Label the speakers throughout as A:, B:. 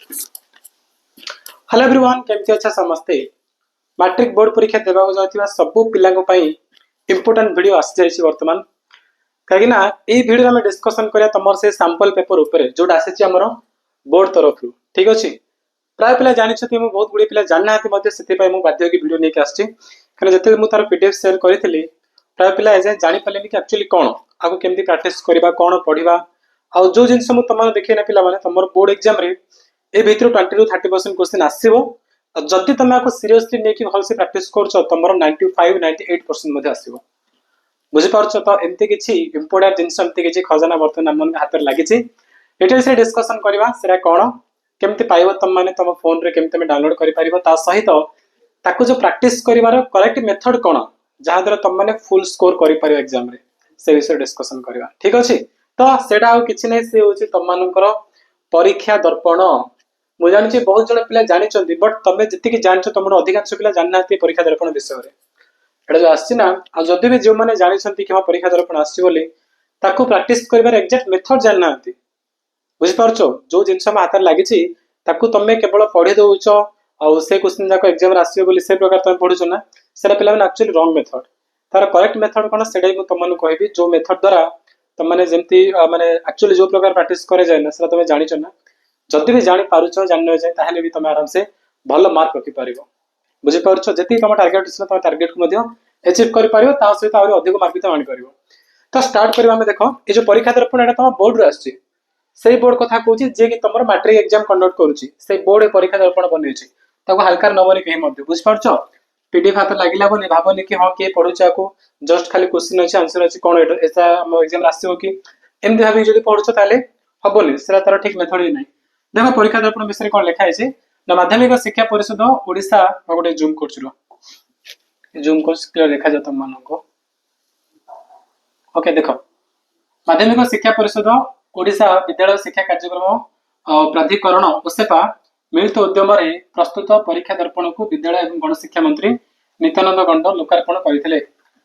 A: Hello everyone केमती अच्छा समस्ते मैट्रिक बोर्ड परीक्षा देवा जाउथिबा सबु पिलांको पई इंपोर्टेंट वीडियो आसी जाइछि वर्तमान कहीं ना ए वीडियो में डिस्कशन करिया तमर से सैंपल पेपर ऊपर जोटा आसी हमर बोर्ड तरफ ठीक अछि प्राय पिला जानि छथि मु बहुत गुडी पिला जानना हति मध्ये सेति पई मु बाध्य की वीडियो नेके आछि कारण जते मु तार पीडीएफ शेयर करिथिली प्राय पिला एजे जानि पलेनि कि एक्चुअली कोन आगु केमती प्रैक्टिस करबा कोन पढिबा आ जो जिंस मु तमन देखै ना पिला माने तमर बोर्ड एग्जाम रे ए भितर 20 टू 30% क्वेश्चन आसीबो जदि तुम आपको सीरियसली नहीं भल से प्रैक्टिस कर तुम 95-98% मध्ये आसीबो बुझिपारछ तो एमती किछि इंपोर्टेंट जिंस एमती किछि खजाना बर्तन मन हाथ में लागिछि एटा से डिस्कशन करबा सेरा कोन केमती पाइबो तुम माने तुम फोन रे केमती में डाउनलोड करि परिबो ता सहित ताकू जो प्रैक्टिस करिवार करेक्ट मेथड कोन जहा द्वारा तुम माने फुल स्कोर करि परिबो एग्जाम रे से विषय डिस्कशन करबा ठीक अछि तो सेटा आ किछि नै से होछि तुम मानकर परीक्षा दर्पण मु जानि बहुत जन पिला जानि बट तमे जति जान तुम अधिकांश पिला जानना परीक्षा दर्पण विषय में एटा जो आछि ना आ जदि भी जो माने जानि कि परीक्षा दर्पण आछि बोली ताकू प्रैक्टिस करिवार एग्जैक्ट मेथड जानना बुझि पारछो जो जिंस हम हाथ लागिछि ताकू तमे केवल पढि दउछ आ से क्वेश्चन जाको एग्जाम आसीबो बोली से प्रकार तमे पढुछ ना सेरा पिला माने एक्चुअली रॉन्ग मेथड तार करेक्ट मेथड कोन सेडा मु तमन कहबी जो मेथड द्वारा तम माने जेंती माने एक्चुअली जो प्रकार प्रैक्टिस करे जाय ना सेरा तमे जानिछ ना जदि भी जानी पारुछ जानि जाय ताहले भी तमे आराम से भल मार्क रखि पारिबो बुझि पारुछ जति तम टारगेट छ तम टारगेट को मध्य अचीव करि पारिबो ता सहित आरो अधिक मार्क भी आनि पारिबो तो स्टार्ट करबा में देखो ए जो परीक्षा दर्पण एटा तम बोर्ड रे आछि सेही बोर्ड कथा कहूची जे कि तमर मैट्रिक एग्जाम कंडक्ट करूची से बोर्ड परीक्षा दर्पण बनेछि ताको हल्का नंबर कहि मध्य बुझ पारछ पीडीएफ हाथ लागिला बोली भाबनी कि हां के पढुचा को जस्ट खाली क्वेश्चन अछि आंसर अछि कोन एटा ऐसा हम एग्जाम आसीबो कि एमति भाबी जदि पढुछ ताले हबोनी सेरा तार ठीक मेथड ही नै देखो परीक्षा दर्पण विषय कोन लिखा है ना माध्यमिक शिक्षा परिषद ओडिशा गोटे जूम करछिलो जूम कोर्स क्लियर देखा जात मन को ओके देखो माध्यमिक शिक्षा परिषद ओडिशा विद्यालय शिक्षा कार्यक्रम प्राधिकरण ओसेपा मिलित उद्यम प्रस्तुत परीक्षा दर्पण को विद्यालय एवं गणशिक्षा मंत्री नित्यानंद गंड लोकार्पण करते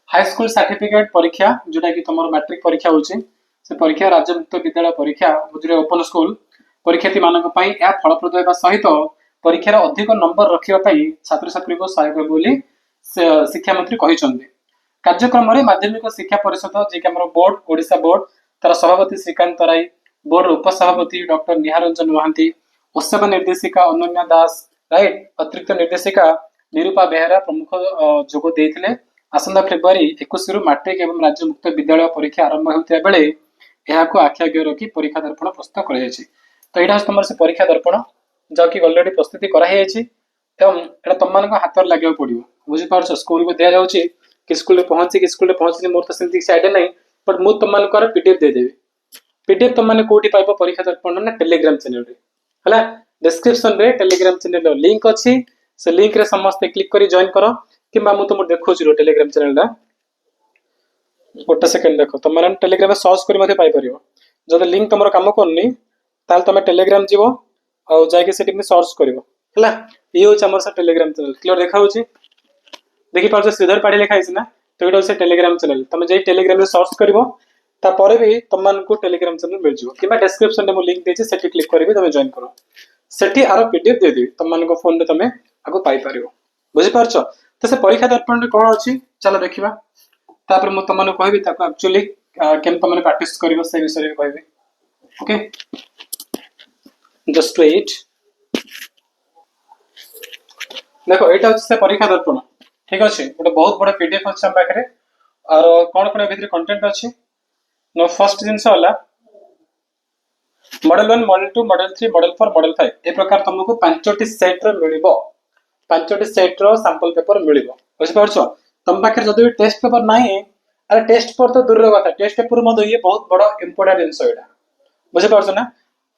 A: हाई स्कूल सर्टिफिकेट परीक्षा जोटा कि तुम मैट्रिक परीक्षा होची से परीक्षा राज्य मुक्त विद्यालय परीक्षा बुझे ओपन स्कूल परीक्षार्थी मानक पई या फलप्रद होगा सहित परीक्षार अधिक नंबर रखिबा छात्र छात्री को सहायक बोली शिक्षा मंत्री कहिसंदे कार्यक्रम में माध्यमिक शिक्षा परिषद जे कि बोर्ड ओडिशा बोर्ड तार सभापति श्रीकांत राय बोर्ड उपसभापति डॉक्टर निहारंजन महांती उत्सव निर्देशिका अनन्या दास राइट अतिरिक्त निर्देशिका निरूपा बेहरा प्रमुख जोग देथिले आसंदा फेब्रुआरी 21 रु मैट्रिक एवं राज्य मुक्त विद्यालय परीक्षा आरंभ होतिया बेले एहाको आख्याग्य रखी परीक्षा दर्पण प्रस्तुत करा जायछि तो एटा तुमर से परीक्षा दर्पण जो कि ऑलरेडी प्रस्तुति करा जायछि एवं एटा तुम मानको हाथ लागियो पड़ियो बुझि पारछ स्कूल को दिया जाउछि कि स्कूल रे पहुंची मोर तो सेंति से आइडिया नै बट मु तुम मानकर पीडीएफ दे देबी पीडीएफ तुम माने कोठी पाइबो परीक्षा दर्पण ना टेलीग्राम चैनल रे हला डिस्क्रिप्शन रे टेलीग्राम चैनल लिंक अछि से लिंक रे समस्त क्लिक करी जॉइन करो किबा मु तुम देखौछि रो टेलीग्राम चैनल दा गोटे सेकंड देखो तुम माने टेलीग्राम में सर्च करी मते पाइ परियो जदि लिंक तुमरो काम करनी ताल तुम टेलीग्राम जीवो आ जाय के सेटिंग में सर्च करिवो हला ई होछ हमर से टेलीग्राम चैनल क्लियर देखा होछि देखि पाछो श्रीधर पाड़ी लिखा है ना तो एटा से टेलीग्राम चैनल तुम जे टेलीग्राम में सर्च करिवो तापर भी तुम को टेलीग्राम चैनल मिल जिवो किबा डिस्क्रिप्शन में मु लिंक देछि सेठी क्लिक करबी तुम जॉइन करो सेठी आरो पीडीएफ दे देबी तुम को फोन रे तुम आगो पाई परिवो बुझि पारछो तो से परीक्षा दर्पण रे कोन अछि चलो देखिबा तापर मु तुम कहबी ताको एक्चुअली केम तुम प्रैक्टिस करिवो से विषय रे कहबी ओके जस्ट वेट देखो एटा से परीक्षा दर्पण ठीक अछि गोटे बहुत बड़ा पीडीएफ अछि हम पाखरे और कोन कोन भीतर कंटेंट अछि नो फर्स्ट जिंस वाला model 1 model 2 model 3 model 4 model 5 ए प्रकार तुमको पांचटी सेट रो मिलिबो पांचटी सेट रो सैंपल पेपर मिलिबो बुझि पारछो तुम पाखरे जदि भी टेस्ट पेपर नाही अरे टेस्ट पेपर तो दूर रो बात टेस्ट पेपर मधो ये बहुत बड़ा इंपोर्टेंट जिंस एटा बुझि पारछो ना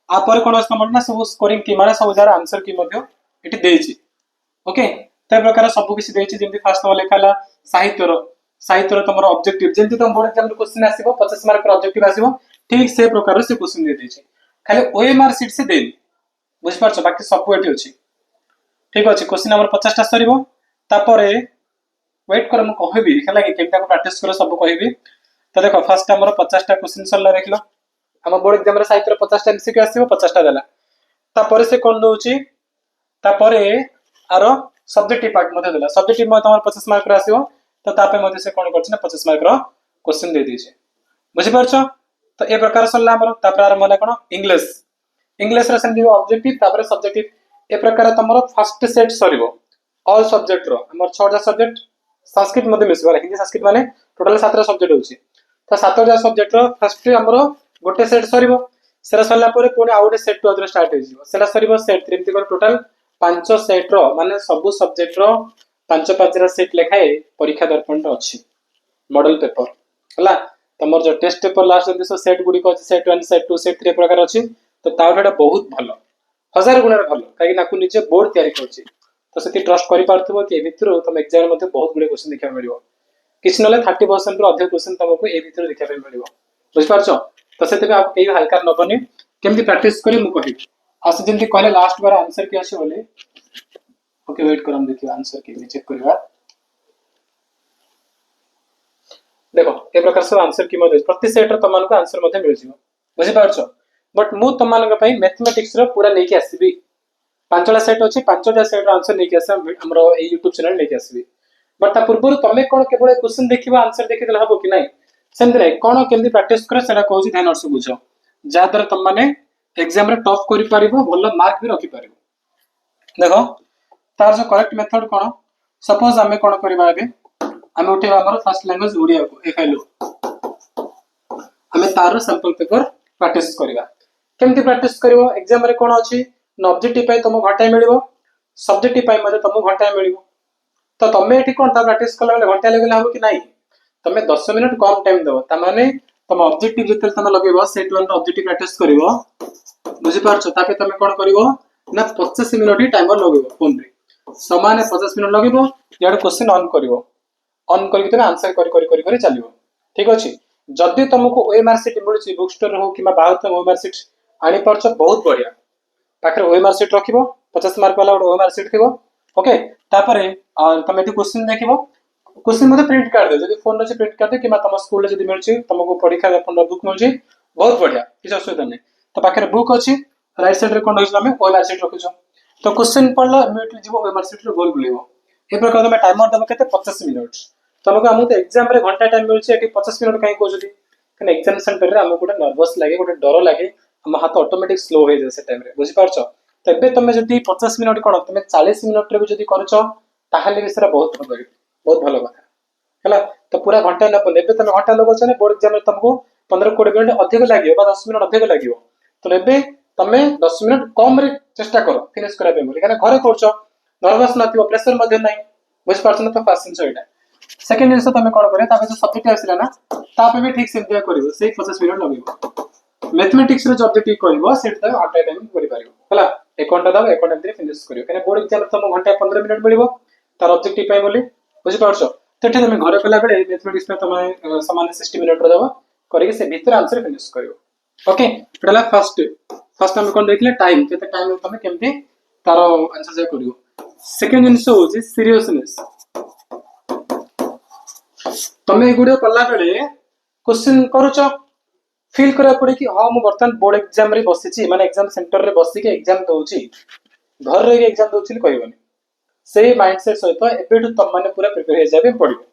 A: आ पर कोन समझ ना सब स्कोरिंग की माने सब जार आंसर की मध्य एटी देछि ओके ते प्रकार सब किछि देछि जेंति फर्स्ट वाला लिखाला साहित्य तुम ऑब्जेक्टिव जेंति तुम बोर्ड एग्जाम क्वेश्चन आसीबो 50 मार्क रो ऑब्जेक्टिव आसीबो ठीक से प्रकार से क्वेश्चन दे देछि खाली ओएमआर शीट से देनी बुझ पारछ बाकी सब एटी अछि ठीक अछि क्वेश्चन हमर 50 टा सरीबो तापरे वेट कर म कहबी हला कि केमता को प्रैक्टिस करो सब कहबी तो देखो फर्स्ट हमर 50 टा क्वेश्चन सरला देखलो हम बोर्ड एग्जाम रे साहित्य रो 50 टा एमसीक्यू आसीबो 50 टा देला तापर से कौन दउची तापरे आर सब्जेक्टिव पार्ट मते देला सब्जेक्टिव मते तमर 50 मार्क रो आसीबो तो तापे मते से कोन करछि ना 50 मार्क रो क्वेश्चन दे दिजे बुझि परछो तो ए प्रकार सल्ला हमर तापर आरंभ होला कोन इंग्लिश इंग्लिश रे सेमि ऑब्जेक्टिव तापर सब्जेक्टिव ए प्रकार तमर फर्स्ट सेट सरीबो ऑल सब्जेक्ट रो हमर 6 टा सब्जेक्ट संस्कृत मध्ये मिसबा हिंदी संस्कृत माने टोटल 7 टा सब्जेक्ट होछि तो 7 टा सब्जेक्ट रो फर्स्ट हमर गोटे सेट सरीबो सेरा सरला परे पुणी आउटे सेट टू अदर स्टार्ट हो जिवो सेरा सरीबो सेट 3 एमती कर टोटल 5 सेट रो माने सब सब्जेक्ट रो 5 रा सेट लेखाए परीक्षा दर्पण रो अछि मॉडल पेपर हला तमर जो test paper last this set गुडी को सेट 1 सेट 2 सेट 3 प्रकार अछि तो ताउटा बहुत भलो हजार गुणर भलो काई नाकु निजे बोर्ड तयारी करछि तो सेति ट्रस्ट करि पारथबो कि ए भितरो तम एग्जाम मध्ये बहुत गुडे क्वेश्चन देखा मिलिबो किछ नले 30% रो अधिक क्वेश्चन तमको ए भितरो देखा मिलिबो बुझ पारछो तो सेते आप कई हल्का नबनी केमती प्रैक्टिस करी मु कहि आसे जेंति कहले लास्ट बार आंसर के आसी बोले ओके वेट करम देखियो आंसर के चेक करबा देखो ए प्रकार से आंसर की मध्ये प्रति सेट रो तमान को आंसर मध्ये मिल जिवो बुझि पारछो बट मु तमान के पई मैथमेटिक्स रो पूरा लेके आसीबी पांचटा सेट अछि पांचटा सेट रो आंसर लेके आसा हमरो ए YouTube चैनल लेके आसीबी बट ता पूर्व तमे कोन केवल क्वेश्चन देखिबा आंसर देखि देला हबो कि नै सेंद्रे कोन केमती प्रैक्टिस करे सेटा कहूची ध्यान अर्स बुझो जा द्वारा तुम माने एग्जाम रे टॉप करि पारिबो भलो मार्क भी रखि पारिबो देखो तार जो करेक्ट मेथड कोन सपोज हमें कोन करबा आगे हमें उठेबा हमर फर्स्ट लैंग्वेज ओडिया को ए फाइल हमें तार सैंपल पेपर प्रैक्टिस करबा केमती प्रैक्टिस करबो एग्जाम रे कोन अछि न ऑब्जेक्टिव पय तुम घंटा मिलिबो सब्जेक्टिव पय मते तुम घंटा मिलिबो तो तमे एठी कोन ता प्रैक्टिस कला घंटा लगेला हबो कि नै तमे 10 मिनिट कम टाइम देबो त माने तम ऑब्जेक्टिव जेते तमे लगेबो सेट 1 ऑब्जेक्टिव प्रैक्टिस करबो बुझि पारछो ताके तमे कोन करबो ना 25 मिनिट ही टाइमर लगेबो फोन रे समान 50 मिनिट लगेबो याड क्वेश्चन ऑन करके तमे आंसर करी चलिबो ठीक अछि जदी तुमको ओएमआर सीट मिलछि बुक स्टोर हो किबा बाहर त ओएमआर सीट आनी परछो बहुत बढ़िया पाखरे ओएमआर सीट रखिबो 50 मार्क वाला ओएमआर सीट थिबो ओके तापरे तमे एटी क्वेश्चन देखिबो क्वेश्चन मते प्रिंट कर दे जदी फोन रे प्रिंट कर दे किमा तम स्कूल रे जदी मिलछि तुमको परीक्षा अपन बुक मिलछि बहुत बढ़िया किछ असुविधा नै तो पाखरे बुक अछि राइट साइड रे कोन होइछ हमें ओएमआर सीट रखिछो तो क्वेश्चन पढ़लो इमीडिएटली जीवो ओएमआर सीट रे गोल बुलिबो ए प्रकार तमे टाइमर देबो केते 50 मिनिट तुमको हमु तो एग्जाम रे घंटा टाइम मिलछि एटी 50 मिनिट काई को जदी कने एग्जाम सेंटर रे हमको गोटे नर्वस लागे गोटे डर लागे हम हाथ ऑटोमेटिक स्लो हो जाय से टाइम रे बुझि पारछो तो एबे तमे जदी 50 मिनिट कोन तमे 40 मिनिट रे भी जदी करछो ताहाले भी सेरा बहुत भलो बात हला तो पूरा घंटा न पले एबे तमे घंटा लगो छने बोर्ड एग्जाम रे तुमको 15-20 मिनिट अधिक लागियो बा 10 मिनिट अधिक लागियो तो एबे तमे 10 मिनिट कम रे चेष्टा करो फिनिश करा पे बोली काने घरे करछो नर्वस नथिबो प्रेशर मध्ये नै बुझ पारछो न तो फास्ट सेंस एटा सेकंड जिंस तमे कोन करे तापे जो सब्जेक्ट आसिला ना तापे भी ठीक से दिया करिवो से 50 मिनिट लगेबो मैथमेटिक्स रे ऑब्जेक्टिव करिवो सेट तक आटा टाइम करि पारिवो हला एक घंटा दाव एक घंटा फिनिश करियो काने बोर्ड एग्जाम रे तुम घंटा 15 मिनिट मिलिबो तार ऑब्जेक्टिव पाइ बोली बुझि पारछो तेठे तमे घरे कला बेले मैथमेटिक्स में तमे समान 60 मिनिट रो देबो करिके से भीतर आंसर फिनिश करियो ओके एटला फर्स्ट हम कोन देखले टाइम केते टाइम तमे केमती तार आंसर जे करियो सेकंड जिंस होजी सीरियसनेस तमे गुडे कला बेले क्वेश्चन करूचो फील करा पड़े कि हां मु बर्तन बोर्ड एग्जाम रे बसिची माने एग्जाम सेंटर रे बसी के एग्जाम दोउची घर रे एग्जाम दोउची कहबनी सेही माइंडसेट सहित एबेठु तम माने पूरा प्रिपेयर हो जाबे पड़िबो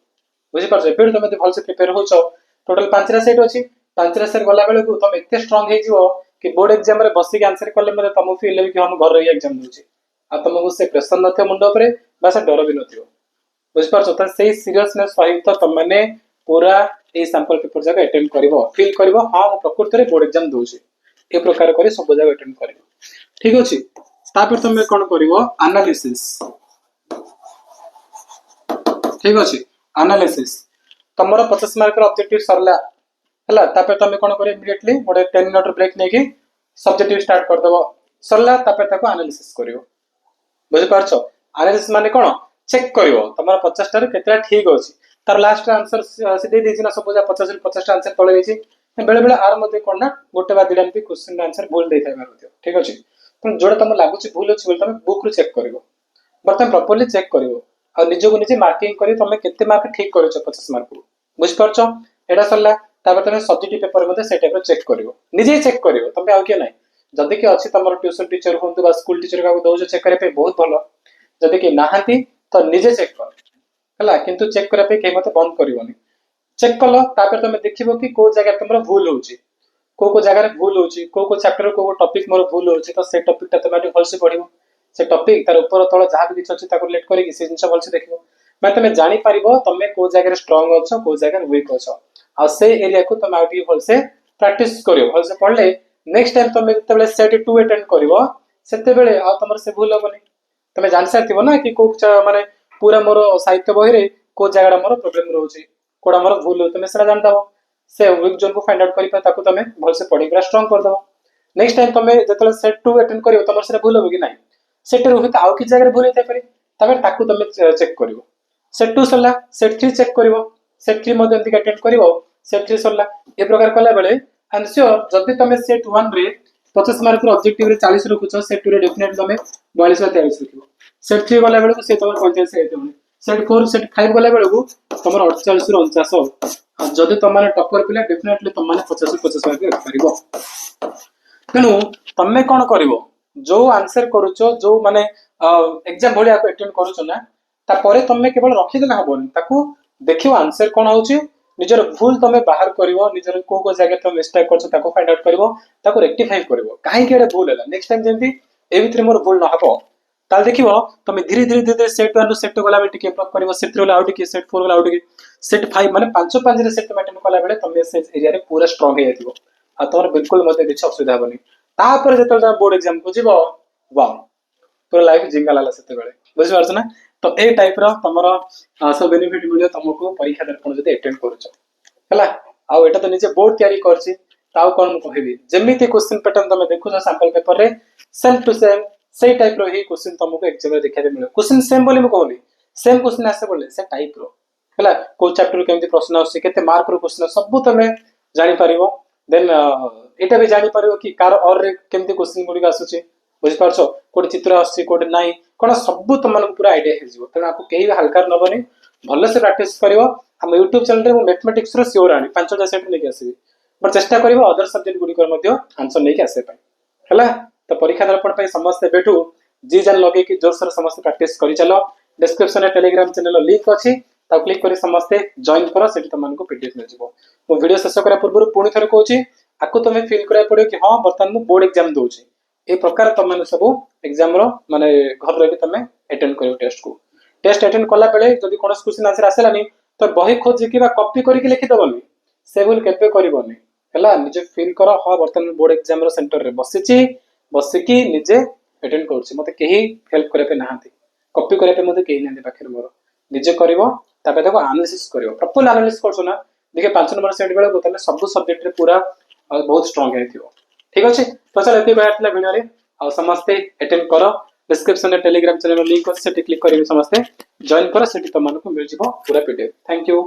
A: बुझि पारछ एबेठु तमे भल से प्रिपेयर होचो टोटल 5 रा सेट अछि 5 रा सेट गला बेले को तम एते स्ट्रांग हे जिवो कि बोर्ड एग्जाम रे बसी के आंसर करले मते तम फील ले कि हम घर रे एग्जाम दोउची आ तमको से प्रेशर नथे मुंडो परे बा से डर भी नथिबो बुझि पारछ त सेही सीरियसनेस सहित तम माने पूरा ए सैंपल पेपर जगह अटेंड करिवो फील करिवो हां मु प्रकृति रे बोर्ड एग्जाम दोउची ए प्रकार करी सब जगह अटेंड करिवो ठीक अछि तापर तमे कोन करिवो एनालिसिस ठीक अछि एनालिसिस तमरो 50 मार्क रो ऑब्जेक्टिव सरला हला तापर तमे कोन करे इमीडिएटली मोडे 10 मिनट ब्रेक नेकी सब्जेक्टिव स्टार्ट कर देबो सरला तापर ताको एनालिसिस करिवो बुझि पारछो एनालिसिस माने कोन चेक करिवो तमरो 50 टा रे केतरा ठीक अछि तार लास्ट आंसर से दे देछि ना सपोज 50 रे 50 टा आंसर तळे देछि बेले बेले आर मध्ये कोन ना गोटे बा दिडा एमती क्वेश्चन आंसर भूल देखाय मारथियो ठीक अछि पण जोडा तम लागुछि भूल अछि बोल तमे बुक रे चेक करिवो बर्तन प्रॉपर्ली चेक करिवो आ निजो को निजे मार्किंग करी तमे केते मार्क ठीक करछो 50 मार्क को बुझ परछो एडा सरला तापर तमे सब्जेक्टिव पेपर मध्ये से टाइप रो चेक करिवो निजे चेक करिवो तमे आउ के नै जदि कि अच्छी तुम ट्यूशन टीचर हूँ स्कूल टीचर का दौर चेक करने बहुत भल जदि कि नहांती तो निजे चेक कर है किंतु चेक करने कहीं मत बंद करनी चेक कल तुम देखो कि कौ जगह तुम भूल हो को जगह भूल हो चैप्टर को टॉपिक मोर भूल हो तो से टॉपिक तुम भलसे पढ़ से टॉपिक तार ऊपर तल जहाँ भी किसी अच्छे रिलेट करके से जिन भलसे देख मैं तुम जापर तुम कौ जगह स्ट्रंग अच्छ कौ जगह वीक अच्छ आ से एरिया को तुम आगे भलसे प्राक्टिस कर भलसे पढ़ले नेक्स्ट टाइम तुम जो सेट 2 अटेंड कर तुम से भूल हेनी तुम जान सारी ना कि कौ माने पूरा मोर साहित्य बही कौ जगह मोर प्रोब्लेम रोचे कौड़ा मोर भूल हो तुम से जानदव से वीक जोन को फाइंड आउट कर तुम भलसे पढ़ी पूरा स्ट्रंग करदव नेक्स्ट टाइम तुम जो सेट 2 अटेंड कर तुम से भूल हो कि ना सेट रू आउ कि जगह भूल होता है तुम चेक कर सेट 2 सरला सेट 3 चेक कर सेट 3 अटेंड कर सेट 3 सरला ए प्रकार कला बेले एंड श्योर जब तुम सेट 1 रे 50 मार्क ऑब्जेक्टिव रे 40 रखुछ सेट 2 रे डेफिनेटली तुम 42 या 43 रखिबो सेट 3 गला बेले से तुम 45 आइतबो सेट 4 सेट 5 गला बेले तुम 48 ରୁ 49 जदि तुम माने टॉपर पिला डेफिनेटली तुम माने 50 ରୁ 50 मार्क रख परिबो तेनु तुम कोन करिवो जो आंसर करूछ जो माने एग्जाम भलिया को अटेंड करूछ ना तापरे तुम केवल रखिदेले हबनी ताकू देखियो आंसर कोन होउची निजर भूल तुम बाहर करिवो निजर को जगह तुम मिस्टेक करछ ताको फाइंड आउट करिवो ताको रेक्टिफाई करिवो काहे केडे भूल हैला नेक्स्ट टाइम जेंती ए भितरे मोर भूल न हबो ताल देखिवो तुम धीरे धीरे धीरे सेट 1 ରୁ सेट 2 गला बेले टिके इम्प्रूव करिवो सेट 3 गला आउट की सेट 4 गला आउट की सेट 5 माने 5 5 रे सेट अटेंड कला बेले तुम से एरिया रे पूरा स्ट्रांग हे जतिवो आ तोर बिल्कुल मते किछ असुविधा हबनी तापर जेतल तुम बोर्ड एग्जाम को जीवो वाओ पूरा लाइफ जिंगा लाला सेते बेले बुझ पारछ ना तो ए टाइप रो तमरो सब बेनिफिट मिलियो तुमको परीक्षा दर्पण जते अटेंड करूछ हला आ एटा तो निजे बोर्ड तयारी करछि ताऊ कोन म कहबी जेमिति क्वेश्चन पैटर्न तुम देखुछ सैंपल पेपर रे सेम टू सेम से टाइप रो ही क्वेश्चन तुमको एग्जाम रे देखा मिले क्वेश्चन सेम बोली म कहली सेम क्वेश्चन आसे बोले से टाइप रो हला को चैप्टर केमति प्रश्न आसी केते मार्क रो क्वेश्चन सब तुम जानि परिबो देन एटा भी जानि परिबो कि कार और रे केमति क्वेश्चन गुडी आसुची बुझ पारछो कोड चित्र आसी कोड नाही कोन सब तुमनको पूरा आईडिया हे जिवो तने आपको केही हल्का नबनी भले से प्रैक्टिस करिवो हम YouTube चैनल रे मैथमेटिक्स रो श्योर आनी 5000 सेट लेके आसीबी बट चेष्टा करिवो अदर सब्जेक्ट गुडी कर मध्य आंसर लेके आसे पाई हला तो परीक्षा दर्पण पे समस्त बैठू जी जान लगे कि जोर से समस्त प्रैक्टिस करी चलो डिस्क्रिप्शन में टेलीग्राम चैनल लिंक अछि ता क्लिक करी समस्त जॉइन करो सेठी तमनको पीडीएफ मिल जिवो मो वीडियो शेष करा पूर्व पुणी थरे कहूची आकु तमे फील करा पड़ियो कि हां बर्तन मु बोर्ड एग्जाम दोची ए प्रकार तमने सब एग्जाम रो माने घर रे तमे अटेंड करियो टेस्ट अटेंड कला बेले जदी कोनस क्वेश्चन आंसर आसेलानी तो बही खोज कि बा कॉपी करके लिखि दबनी से भूल केबे करबनी हला निजे फील करो हां बर्तन बोर्ड एग्जाम रो सेंटर रे बसिची बसिकी निजे अटेंड करछि मते केही हेल्प करे पे नाहंती कॉपी करे पे मते केही नाहंती पाखर मोर निजे करबो तापे देखो एनालिसिस करबो प्रॉपर एनालिसिस करछो ना देखि 5 नंबर सेट बेले बोतले सब सब्जेक्ट रे पूरा बहुत स्ट्रांग हेथियो ठीक अछि तो चल एति बातला वीडियो रे आ समस्त अटेंड करो डिस्क्रिप्शन रे टेलीग्राम चैनल लिंक अछि सेठी क्लिक करिवे समस्त जॉइन करो सेठी तमनको मिल जिवो पूरा पीडीएफ थैंक यू।